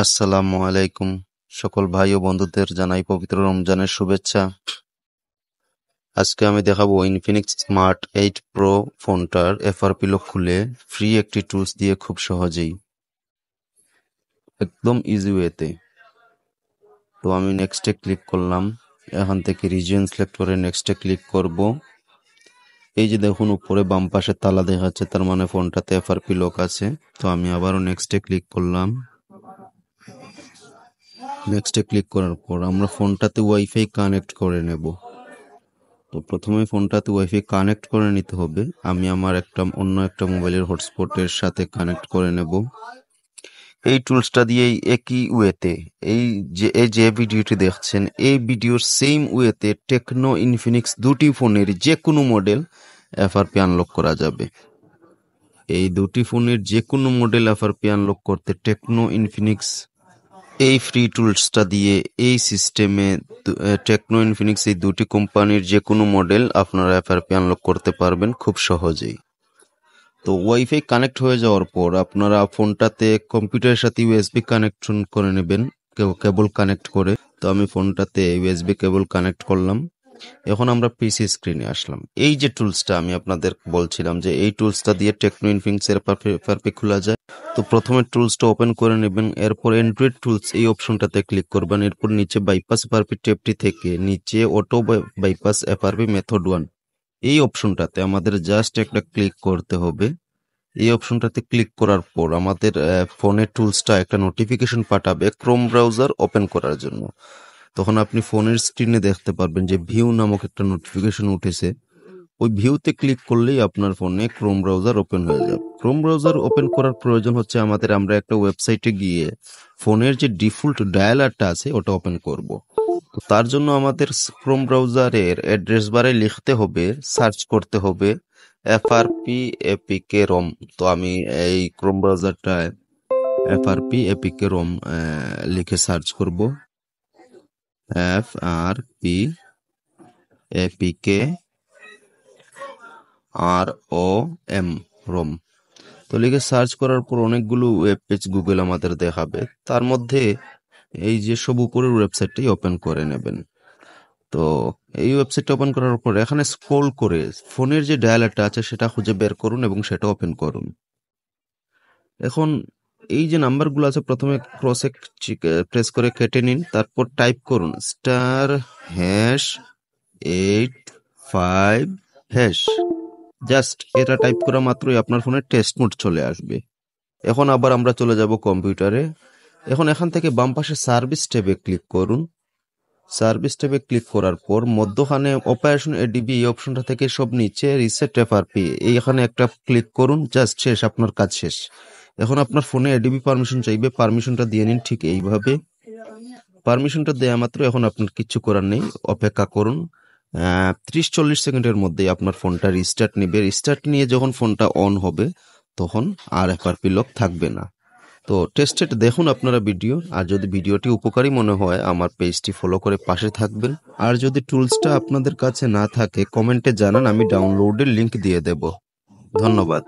আসসালামু আলাইকুম। সকল ভাই ও বন্ধুদের জানাই পবিত্র রমজানের শুভেচ্ছা। আজকে আমি দেখাবো ইনফিনিক্স স্মার্ট 8 প্রো ফোনটার এফআরপি লক খুলে ফ্রি একটি টুলস দিয়ে খুব সহজেই একদম ইজি ওয়েতে। তো আমি নেক্সটে ক্লিক করলাম। এখান থেকে রিজিয়ন সিলেক্ট করে নেক্সটে ক্লিক করব। এই যে দেখুন উপরে বাম পাশে তালা দেখাচ্ছে, তার মানে ফোনটাতে এফআরপি লক আছে। তো আমি আবারও নেক্সটে ক্লিক করলাম। নেক্সটে ক্লিক করার পর আমরা ফোনটাতে ওয়াইফাই কানেক্ট করে নেব। তো প্রথমে ফোনটাতে ওয়াইফাই কানেক্ট করে নিতে হবে। আমি আমার অন্য একটা মোবাইলের হটস্পটের সাথে কানেক্ট করে নেব। এই টুলসটা দিয়েই একই ওয়েতে এই যে ভিডিওটি দেখছেন, এই ভিডিওর সেম ওয়েতে টেকনো ইনফিনিক্স দুটি ফোনের যে কোনো মডেল এফআরপি আনলক করা যাবে। এই দুটি ফোনের যে কোনো মডেল এফআরপি আনলক করতে টেকনো ইনফিনিক্স এই ফ্রি টুলসটা দিয়ে এই সিস্টেমে টেকনো ইনফিনিক্স এই দুটি কোম্পানির যে কোনো মডেল আপনারা এফআরপি আনলক করতে পারবেন খুব সহজেই। তো ওয়াইফাই কানেক্ট হয়ে যাওয়ার পর আপনারা ফোনটাতে কম্পিউটারের সাথে ইউএসবি কানেকশন করে নেবেন, কেবল কানেক্ট করে। তো আমি ফোনটাতে ইউএসবি কেবল কানেক্ট করলাম। এখন আমরা পিসি স্ক্রিনে আসলাম। এই যে টুলসটা আমি আপনাদের বলছিলাম যে এই টুলসটা দিয়ে টেকনো ইনফিনিক্স এর এফআরপি খোলা যায়। তো প্রথমে টুলসটা ওপেন করে নেবেন, এরপর অ্যান্ড্রয়েড টুলস এই অপশনটাতে ক্লিক করবেন। এরপর নিচে বাইপাস এফআরপি ট্যাবটি থেকে নিচে অটো বাইপাস এফআরপি মেথড 1 এই অপশনটাতে আমাদের জাস্ট একটা ক্লিক করতে হবে। এই অপশনটাতে ক্লিক করার পর আমাদের ফোনের টুলসটা একটা নোটিফিকেশন পাঠাবে ক্রোম ব্রাউজার ওপেন করার জন্য। তখন আপনি ফোনের স্ক্রিনে দেখতে পারবেন যে ভিউ নামক একটা নোটিফিকেশন উঠেছে। ওই ভিউতে ক্লিক করলেই আপনার ফোনে ক্রোম ব্রাউজার ওপেন হয়ে যাবে। ক্রোম ব্রাউজার ওপেন করার প্রয়োজন হচ্ছে আমরা একটা ওয়েবসাইটে গিয়ে ফোনের যে ডিফল্ট ডায়ালারটা আছে ওটা ওপেন করব। তো তার জন্য আমাদের ক্রোম ব্রাউজারের অ্যাড্রেস বারে লিখতে হবে, সার্চ করতে হবে এফআরপি এপিকে রম। তো আমি এই ক্রোম ব্রাউজারটায় এফআরপি এপিকে রম লিখে সার্চ করব। FRP APK ROM ROM. তো লিখে সার্চ করার পর অনেকগুলো ওয়েব পেজ গুগল আমাদের দেখাবে। তার মধ্যে এই যে সব উপরের ওয়েবসাইটটাই ওপেন করে নেবেন। তো এই ওয়েবসাইটটা ওপেন করার পর এখানে স্ক্রল করে ফোনের যে ডায়ালারটা আছে সেটা খুঁজে বের করুন এবং সেটা ওপেন করুন। এখন এই যে নাম্বারগুলো আছে প্রথমে ক্রসে প্রেস করে কেটে নিন, তারপর টাইপ করুন *8 5#। জাস্ট এটা টাইপ করা মাত্রই আপনার ফোনে টেস্ট মোড চলে আসবে। এখন আবার আমরা চলে যাব কম্পিউটারে। এখন এখান থেকে বাম পাশে সার্ভিস ট্যাবে ক্লিক করুন। সার্ভিস ট্যাবে ক্লিক করার পর মধ্যখানে অপারেশন এডিবি এই অপশনটা থেকে সব নিচে রিসেট এফআরপি এইখানে একটা ক্লিক করুন। জাস্ট শেষ, আপনার কাজ শেষ। এখন আপনার ফোনে এডিবি পারমিশন চাইবে, পারমিশনটা দিয়ে নিন ঠিক এইভাবে। পারমিশনটা দেওয়া মাত্র এখন আপনার কিচ্ছু করার নেই, অপেক্ষা করুন। 30-40 সেকেন্ডের মধ্যে আপনার ফোনটা রিস্টার্ট নেবে। রিস্টার্ট নিয়ে যখন ফোনটা অন হবে তখন আর এফআরপি লক থাকবে না। তো টেস্টেড দেখুন আপনারা ভিডিও। আর যদি ভিডিওটি উপকারী মনে হয় আমার পেজটি ফলো করে পাশে থাকবেন। আর যদি টুলসটা আপনাদের কাছে না থাকে কমেন্টে জানান, আমি ডাউনলোডের লিংক দিয়ে দেব। ধন্যবাদ।